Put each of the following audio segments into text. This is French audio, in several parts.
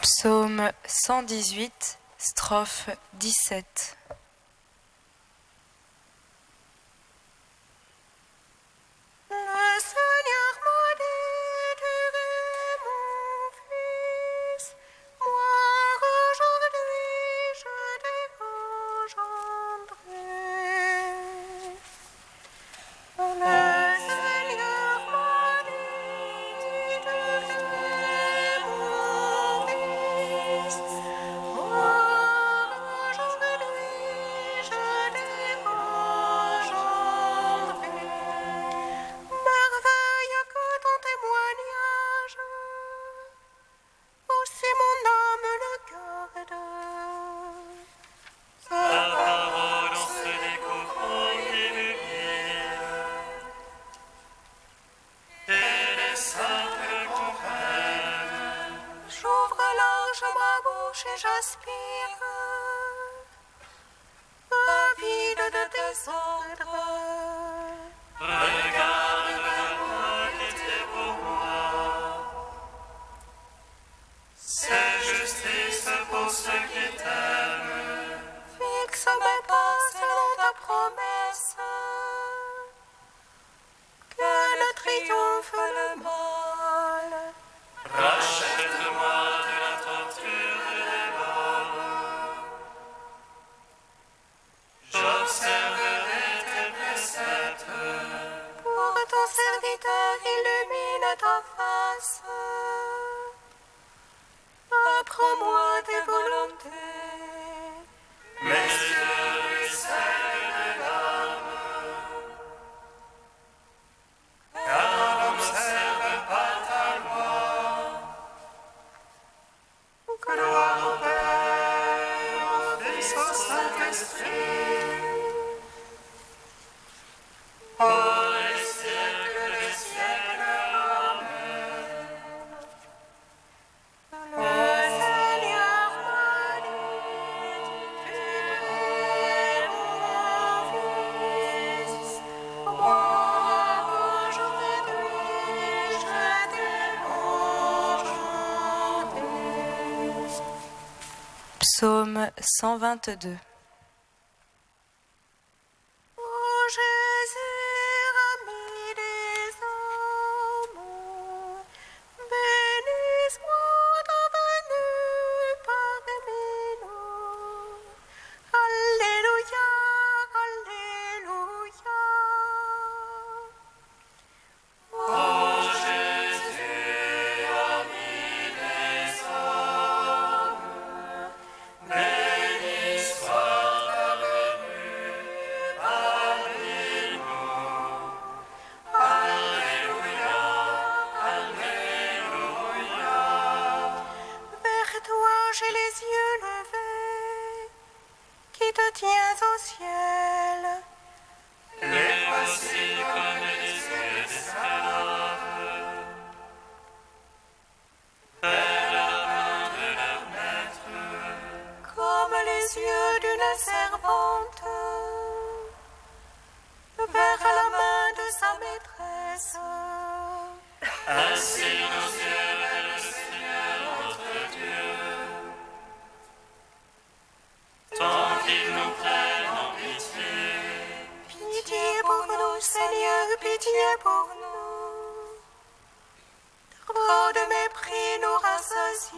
Psaume 118, strophe 17. Et j'aspire, avide de tes ordres. Regarde-moi qui t'es pour moi. C'est justice pour ceux qui t'aiment. Fixe mes pas selon ta promesse. Que ne triomphe le mal. Rachète-moi de la torture des morts. J'observerai tes préceptes. Pour ton serviteur illumine ta face. Apprends-moi tes volontés. Mes yeux ruissellent de larmes. Car n'observe pas ta loi. Gloire au Père, au Fils, au Saint-Esprit. Pour les siècles des siècles. Amen. Le Seigneur m'a dit, tu es mon fils. Moi, aujourd'hui, je t'ai enchanté. Psaume 122. Ô Jésus, ami des hommes, bénisse-moi ta venue parmi nous. Alléluia, Alléluia. Ô Jésus, ami des hommes, béni soit aussi.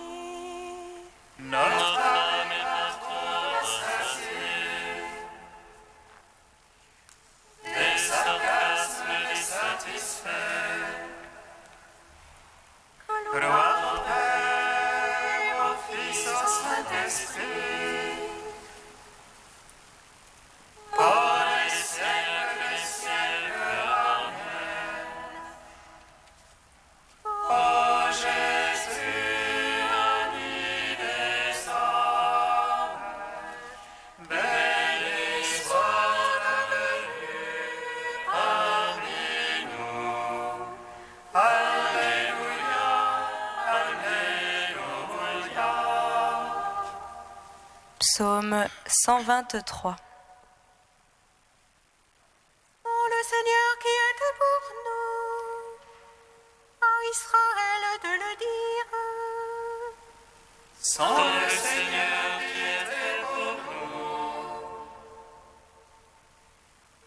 Notre âme est par toi rassasiée. Des sarcasmes désatisfaits. Gloire au Père, au Fils, au Saint-Esprit. Pour les siècles des siècles. Amen. Ô Jésus, ami des hommes, béni soit ta venue parmi nous. Alléluia, Alléluia. Psaume 123. Oh, le Seigneur qui était pour nous, à Israël de le dire. Sans le Seigneur qui était pour nous,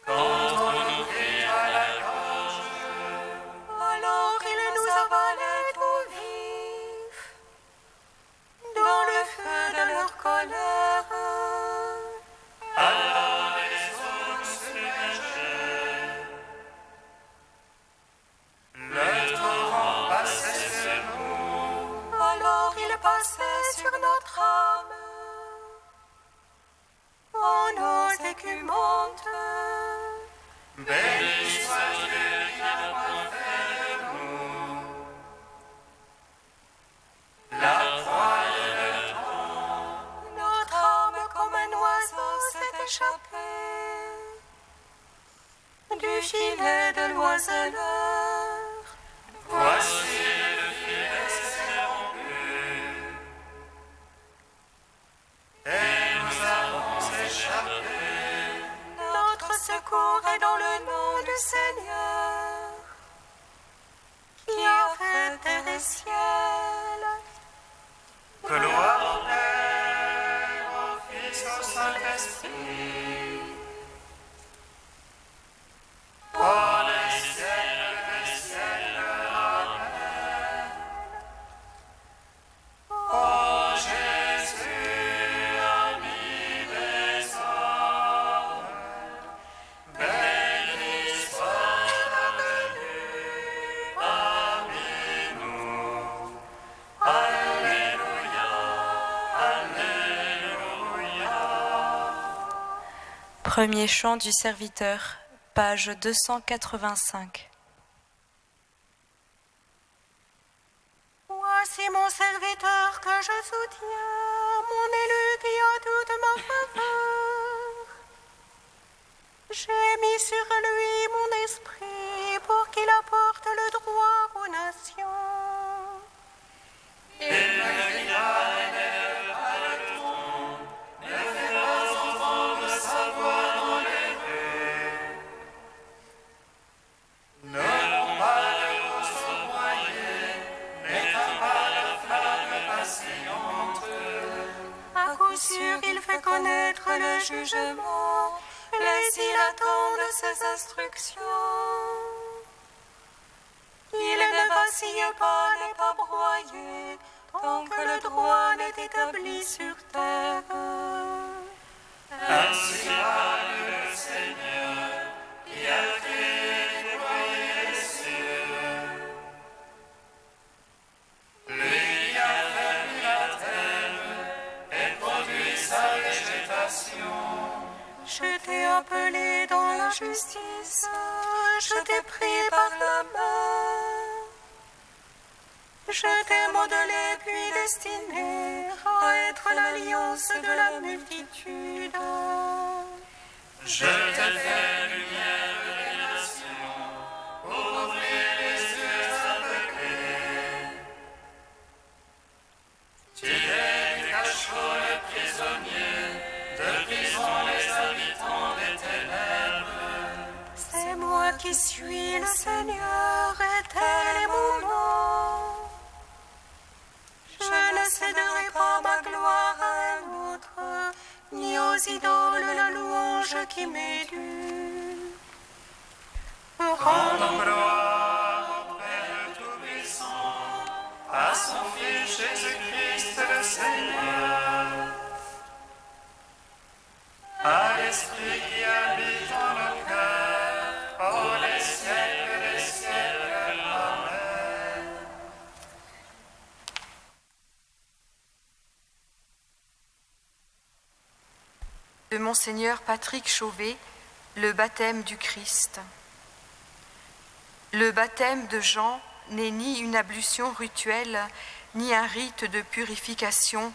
quand on nous crie à la gorge, Alors il nous avalait tout vif, dans le feu de leur colère. alors les eaux nous submergeaient. Le torrent passait sur nous, Alors il passait sur notre âme, en eaux écumantes. béni soit Dieu qui n'a point fait de nous la proie de leur temps. Notre âme comme un oiseau s'est échappée du filet de l'oiseleur. Voici le filet s'est rompu, et nous avons échappé. Notre secours est dans le nom du Seigneur, qui a fait terre et ciel. Gloire au Père, au Fils, au Saint-Esprit. Pour les siècles des siècles. Amen. Ô Jésus, ami des hommes, béni soit ta venue parmi nous. Alléluia, Alléluia. Premier chant du serviteur, page 285. Voici mon serviteur que je soutiens, mon élu qui a toute ma faveur. J'ai mis sur lui mon esprit pour qu'il apporte le droit aux nations. Il me guida et n'élève pas le ton, ne fait pas entendre sa voix dans les rues. Ne rompt pas le haut sommoyé, n'éteins pas la flamme vacillante. À coup sûr, il fait connaître le jugement, les îles attendent ses instructions. Il ne vacille pas, n'est pas broyé, tant que le droit n'est établi sur terre. Ainsi parle le Seigneur, qui a créé et déployé les cieux. Lui qui a fait la terre et produit sa végétation. Je t'ai appelé dans la justice, je t'ai pris par la main. Je t'ai modelé puis destiné à être l'alliance de la multitude. Je t'ai fait lumière des nations, pour ouvrir les yeux aveuglés. Tu es des cachots les prisonniers, de prison les habitants des ténèbres. C'est moi qui suis le Seigneur et tel est mon nom. Je ne céderai pas ma gloire à un autre, ni aux idoles la louange qui m'est due. Rendons gloire au Père Tout-Puissant, à son Fils Jésus-Christ le Seigneur, à l'Esprit qui habite en nos cœurs, pour les siècles des siècles. Amen. De Monseigneur Patrick Chauvet, le baptême du Christ. Le baptême de Jean n'est ni une ablution rituelle, ni un rite de purification,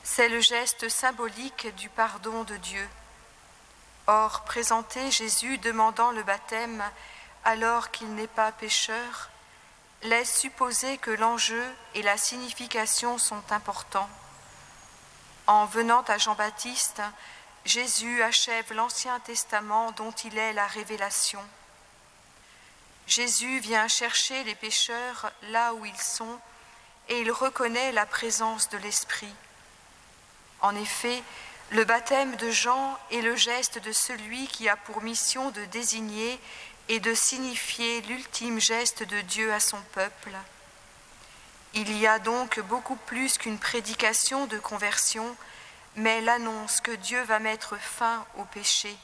c'est le geste symbolique du pardon de Dieu. Or, présenter Jésus demandant le baptême alors qu'il n'est pas pécheur, laisse supposer que l'enjeu et la signification sont importants. En venant à Jean-Baptiste, Jésus achève l'Ancien Testament dont il est la révélation. Jésus vient chercher les pécheurs là où ils sont et il reconnaît la présence de l'Esprit. En effet, le baptême de Jean est le geste de celui qui a pour mission de désigner et de signifier l'ultime geste de Dieu à son peuple. Il y a donc beaucoup plus qu'une prédication de conversion, mais l'annonce que Dieu va mettre fin au péché.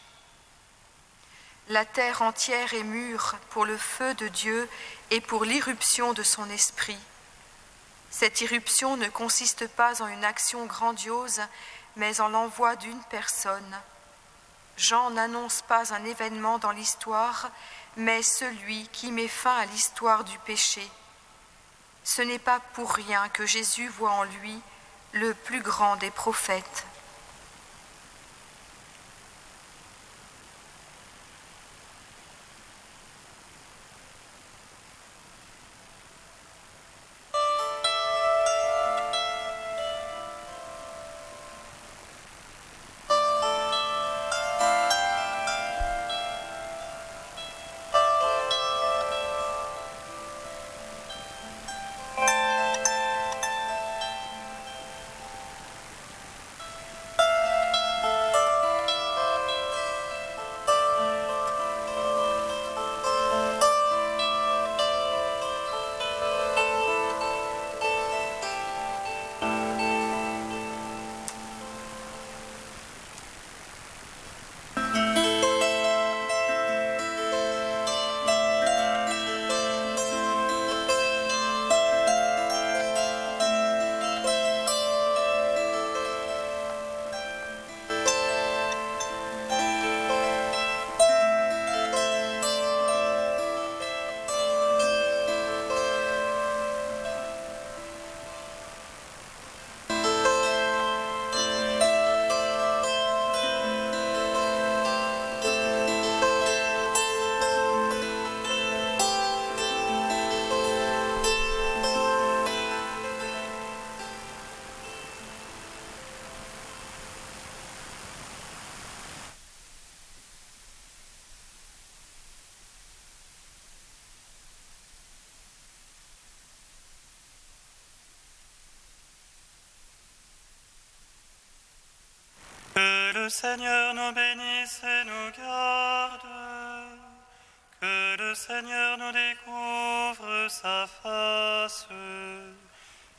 La terre entière est mûre pour le feu de Dieu et pour l'irruption de son esprit. Cette irruption ne consiste pas en une action grandiose, mais en l'envoi d'une personne. Jean n'annonce pas un événement dans l'histoire, mais celui qui met fin à l'histoire du péché. Ce n'est pas pour rien que Jésus voit en lui le plus grand des prophètes. Que le Seigneur nous bénisse et nous garde, que le Seigneur nous découvre sa face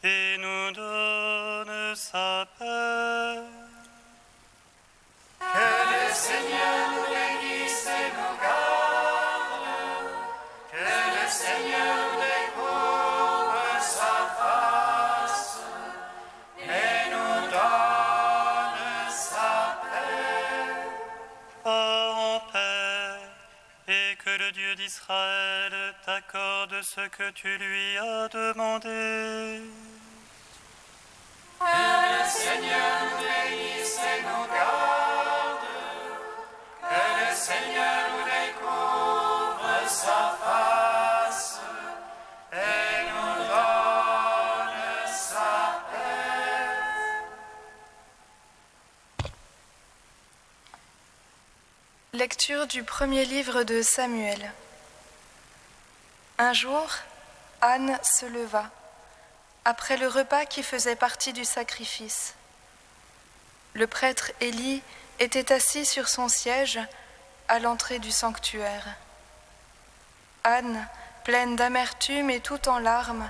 et nous donne sa paix. Que le Seigneur nous bénisse et nous garde, que le Seigneur nous découvre sa face et nous donne sa paix. Va en paix, et que le Dieu d'Israël t'accorde ce que tu lui as demandé. Que le Seigneur nous bénisse et nous garde, que le Seigneur nous découvre sa face et nous donne sa paix. Lecture du premier livre de Samuel. Un jour, Anne se leva, après le repas qui faisait partie du sacrifice. Le prêtre Élie était assis sur son siège à l'entrée du sanctuaire. Anne, pleine d'amertume et tout en larmes,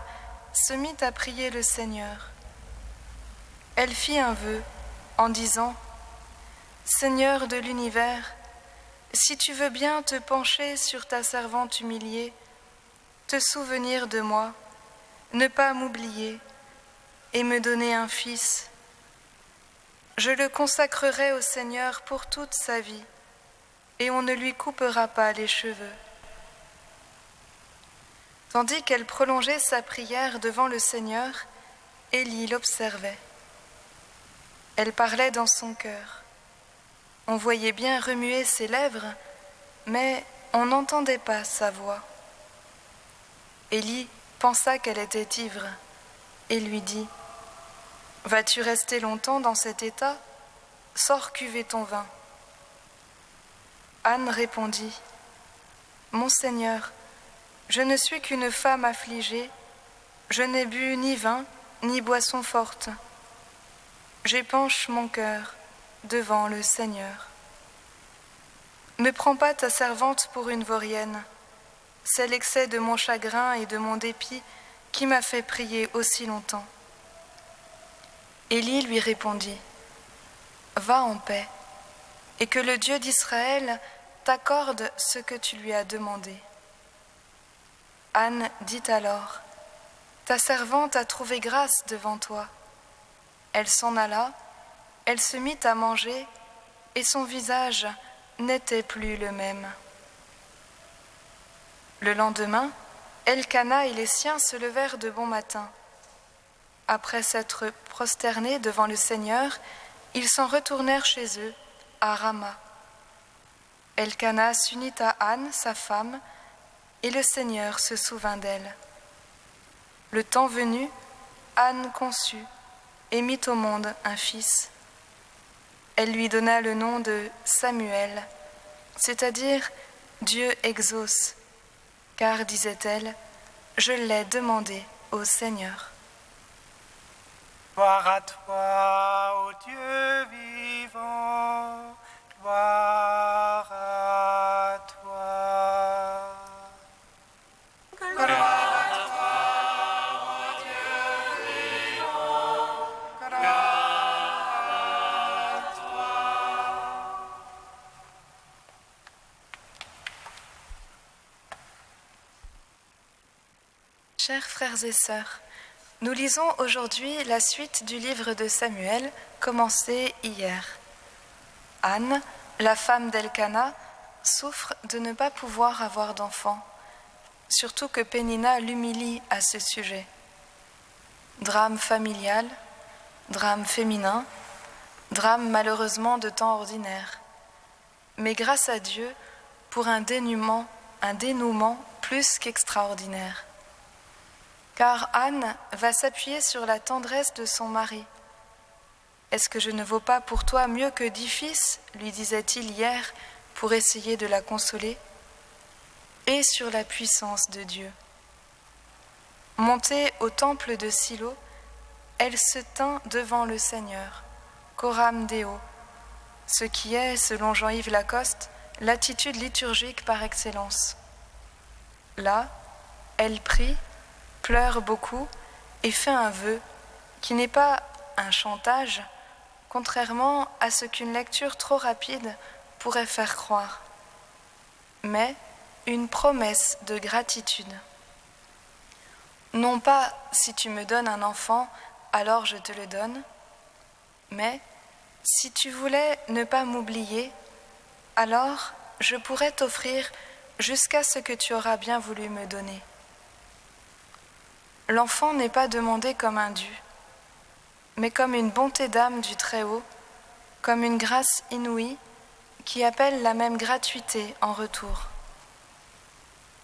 se mit à prier le Seigneur. Elle fit un vœu en disant « Seigneur de l'univers, si tu veux bien te pencher sur ta servante humiliée, te souvenir de moi, ne pas m'oublier et me donner un fils. Je le consacrerai au Seigneur pour toute sa vie, et on ne lui coupera pas les cheveux. » Tandis qu'elle prolongeait sa prière devant le Seigneur, Élie l'observait. Elle parlait dans son cœur. On voyait bien remuer ses lèvres, mais on n'entendait pas sa voix. Élie pensa qu'elle était ivre et lui dit « Vas-tu rester longtemps dans cet état ? Sors cuver ton vin. » Anne répondit « Mon Seigneur, je ne suis qu'une femme affligée, je n'ai bu ni vin ni boisson forte. J'épanche mon cœur devant le Seigneur. Ne prends pas ta servante pour une vaurienne, c'est l'excès de mon chagrin et de mon dépit qui m'a fait prier aussi longtemps. » Élie lui répondit « Va en paix, et que le Dieu d'Israël t'accorde ce que tu lui as demandé. » Anne dit alors « Ta servante a trouvé grâce devant toi. » Elle s'en alla, elle se mit à manger, et son visage n'était plus le même. Le lendemain, Elkana et les siens se levèrent de bon matin. Après s'être prosternés devant le Seigneur, ils s'en retournèrent chez eux, à Rama. Elkana s'unit à Anne, sa femme, et le Seigneur se souvint d'elle. Le temps venu, Anne conçut et mit au monde un fils. Elle lui donna le nom de Samuel, c'est-à-dire Dieu exauce, car, disait-elle, je l'ai demandé au Seigneur. Gloire à toi, ô Dieu vivant, gloire à toi. Gloire Chers frères et sœurs, nous lisons aujourd'hui la suite du livre de Samuel, commencé hier. Anne, la femme d'Elkana, souffre de ne pas pouvoir avoir d'enfant, surtout que Pénina l'humilie à ce sujet. Drame familial, drame féminin, drame malheureusement de temps ordinaire. Mais grâce à Dieu, pour un dénouement plus qu'extraordinaire. Car Anne va s'appuyer sur la tendresse de son mari. « Est-ce que je ne vaux pas pour toi mieux que 10 fils ?» lui disait-il hier pour essayer de la consoler. Et sur la puissance de Dieu. Montée au temple de Silo, elle se tint devant le Seigneur, Coram Deo, ce qui est, selon Jean-Yves Lacoste, l'attitude liturgique par excellence. Là, elle prie, pleure beaucoup et fait un vœu qui n'est pas un chantage, contrairement à ce qu'une lecture trop rapide pourrait faire croire, mais une promesse de gratitude. Non pas « si tu me donnes un enfant, alors je te le donne », mais « si tu voulais ne pas m'oublier, alors je pourrais t'offrir jusqu'à ce que tu auras bien voulu me donner. » L'enfant n'est pas demandé comme un dû, mais comme une bonté d'âme du Très-Haut, comme une grâce inouïe qui appelle la même gratuité en retour.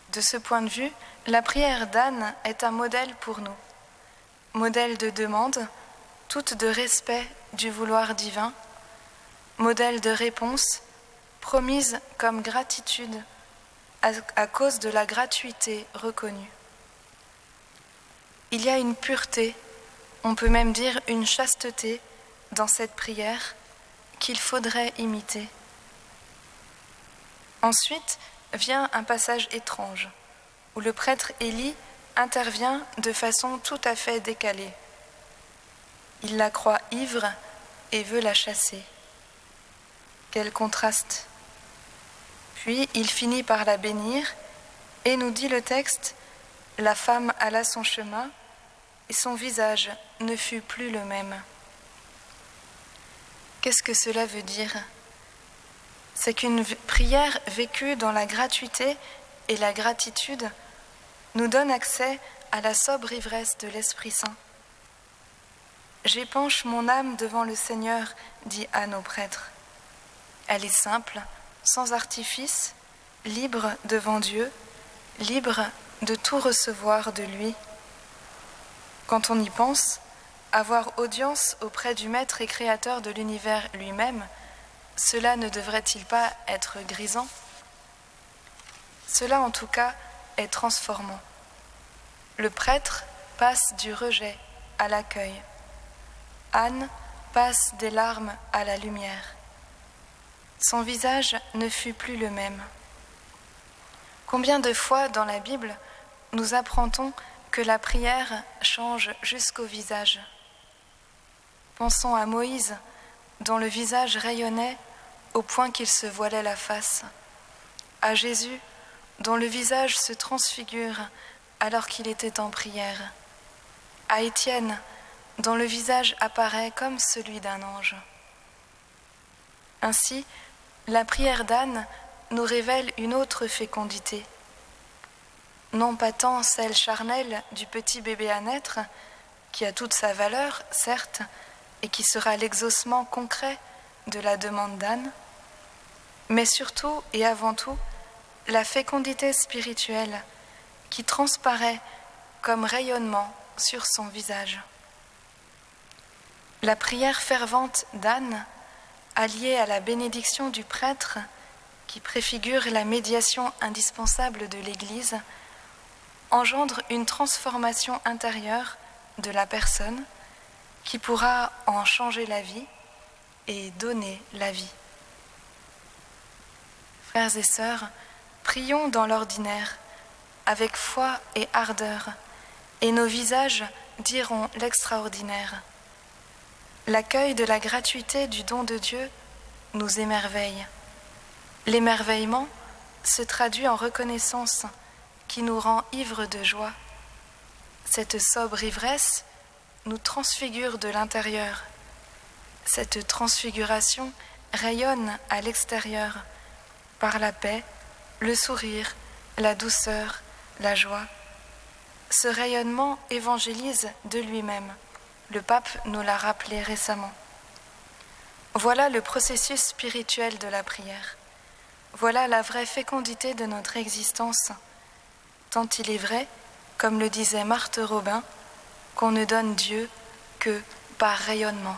De ce point de vue, la prière d'Anne est un modèle pour nous, modèle de demande, toute de respect du vouloir divin, modèle de réponse, promise comme gratitude à cause de la gratuité reconnue. Il y a une pureté, on peut même dire une chasteté dans cette prière qu'il faudrait imiter. Ensuite vient un passage étrange, où le prêtre Élie intervient de façon tout à fait décalée. Il la croit ivre et veut la chasser. Quel contraste! Puis il finit par la bénir et nous dit le texte, la femme alla son chemin et son visage ne fut plus le même. Qu'est-ce que cela veut dire? C'est qu'une prière vécue dans la gratuité et la gratitude nous donne accès à la sobre ivresse de l'Esprit Saint. J'épanche mon âme devant le Seigneur, dit Anne au prêtre. Elle est simple, sans artifice, libre devant Dieu, libre de tout recevoir de lui. Quand on y pense, avoir audience auprès du Maître et Créateur de l'univers lui-même, cela ne devrait-il pas être grisant? Cela en tout cas est transformant. Le prêtre passe du rejet à l'accueil. Anne passe des larmes à la lumière. Son visage ne fut plus le même. Combien de fois dans la Bible nous apprend-on que la prière change jusqu'au visage? Pensons à Moïse, dont le visage rayonnait au point qu'il se voilait la face, à Jésus, dont le visage se transfigure alors qu'il était en prière, à Étienne, dont le visage apparaît comme celui d'un ange. Ainsi, la prière d'Anne nous révèle une autre fécondité, non pas tant celle charnelle du petit bébé à naître, qui a toute sa valeur, certes, et qui sera l'exaucement concret de la demande d'Anne, mais surtout et avant tout la fécondité spirituelle qui transparaît comme rayonnement sur son visage. La prière fervente d'Anne, alliée à la bénédiction du prêtre, qui préfigure la médiation indispensable de l'Église, engendre une transformation intérieure de la personne qui pourra en changer la vie et donner la vie. Frères et sœurs, prions dans l'ordinaire, avec foi et ardeur, et nos visages diront l'extraordinaire. L'accueil de la gratuité du don de Dieu nous émerveille. L'émerveillement se traduit en reconnaissance qui nous rend ivres de joie. Cette sobre ivresse nous transfigure de l'intérieur. Cette transfiguration rayonne à l'extérieur par la paix, le sourire, la douceur, la joie. Ce rayonnement évangélise de lui-même. Le pape nous l'a rappelé récemment. Voilà le processus spirituel de la prière. Voilà la vraie fécondité de notre existence, tant il est vrai, comme le disait Marthe Robin, qu'on ne donne Dieu que par rayonnement.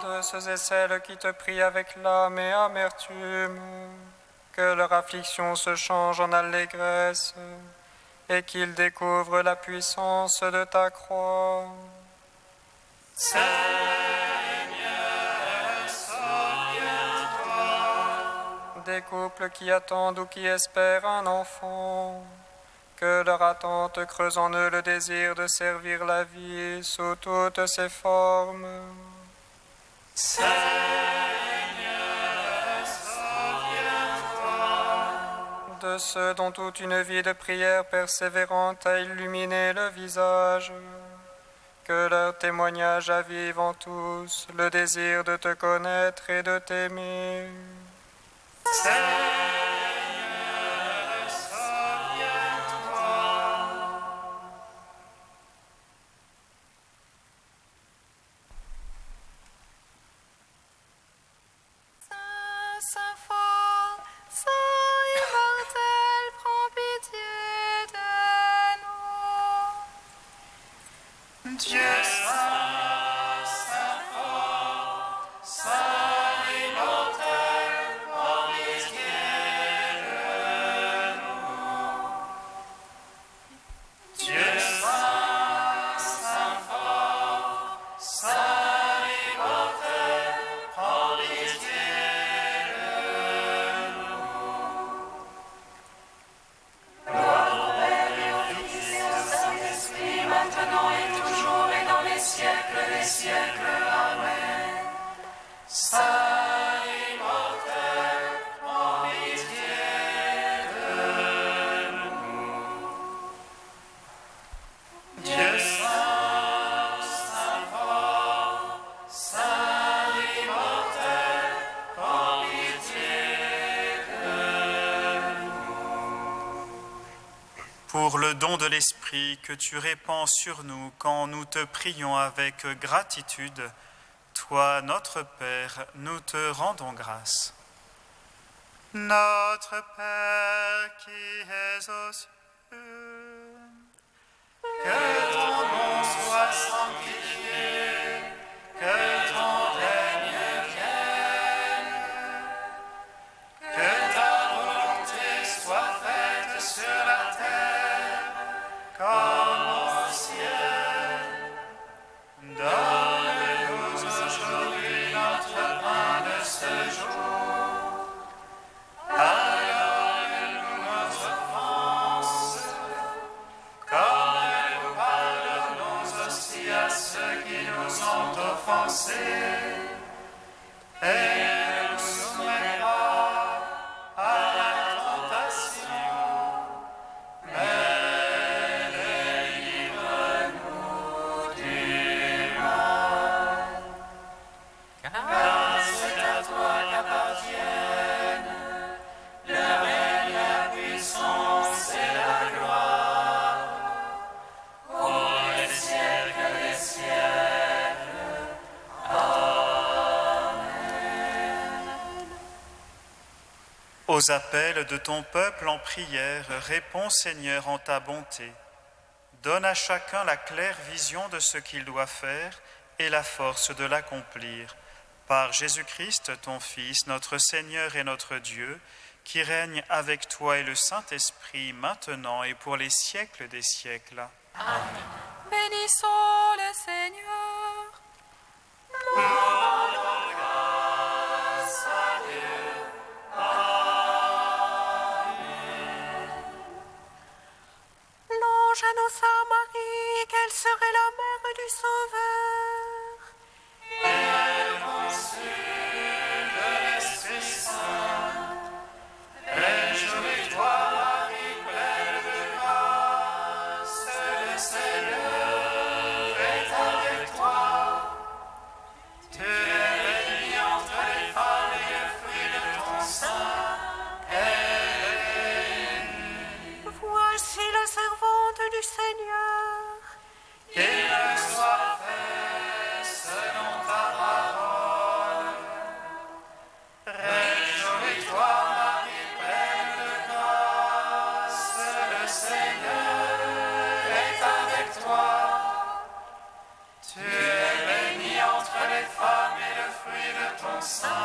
De ceux et celles qui te prient avec l'âme et amertume, que leur affliction se change en allégresse et qu'ils découvrent la puissance de ta croix. Seigneur, souviens-toi. Des couples qui attendent ou qui espèrent un enfant, que leur attente creuse en eux le désir de servir la vie sous toutes ses formes. Seigneur, souviens-toi. De ceux dont toute une vie de prière persévérante a illuminé le visage, que leur témoignage avive en tous le désir de te connaître et de t'aimer. Seigneur, souviens-toi. Saint fort, Saint immortel, prends pitié de nous. Dieu saint, saint fort, saint immortel, prends pitié de nous. Dieu saint, saint fort, saint immortel, prends pitié de nous. Gloire au Père et au Fils et au Saint-Esprit, maintenant et toujours et dans les siècles des siècles. Amen. Saint immortel, prends pitié de nous. Dieu saint, saint fort, saint immortel, prends pitié de nous. Pour le don de l'Esprit que tu répands sur nous quand nous te prions avec gratitude, toi, notre Père, nous te rendons grâce. Notre Père qui es aux cieux, Que ton nom soit sanctifié, que ton règne vienne, que ta volonté soit faite sur la terre comme au ciel. Donne-nous aujourd'hui notre pain de ce jour. Pardonne-nous nos offenses, comme nous pardonnons aussi à ceux qui nous ont offensés. Et ne nous soumets pas à la tentation, mais délivre-nous du mal. Car c'est à toi qu'appartiennent le règne, la puissance et la gloire, pour les siècles des siècles. aux appels de ton peuple en prière, réponds Seigneur en ta bonté. Donne à chacun la claire vision de ce qu'il doit faire et la force de l'accomplir. Par Jésus-Christ, ton Fils, notre Seigneur et notre Dieu, qui règne avec toi et le Saint-Esprit, maintenant et pour les siècles des siècles. Amen. Bénissons le Seigneur. L'ange annonça à Marie qu'elle serait la mère du Sauveur. Elle conçut de l'Esprit Saint. Réjouis-toi, Marie, pleine de grâce, le Seigneur est avec toi. Tu sa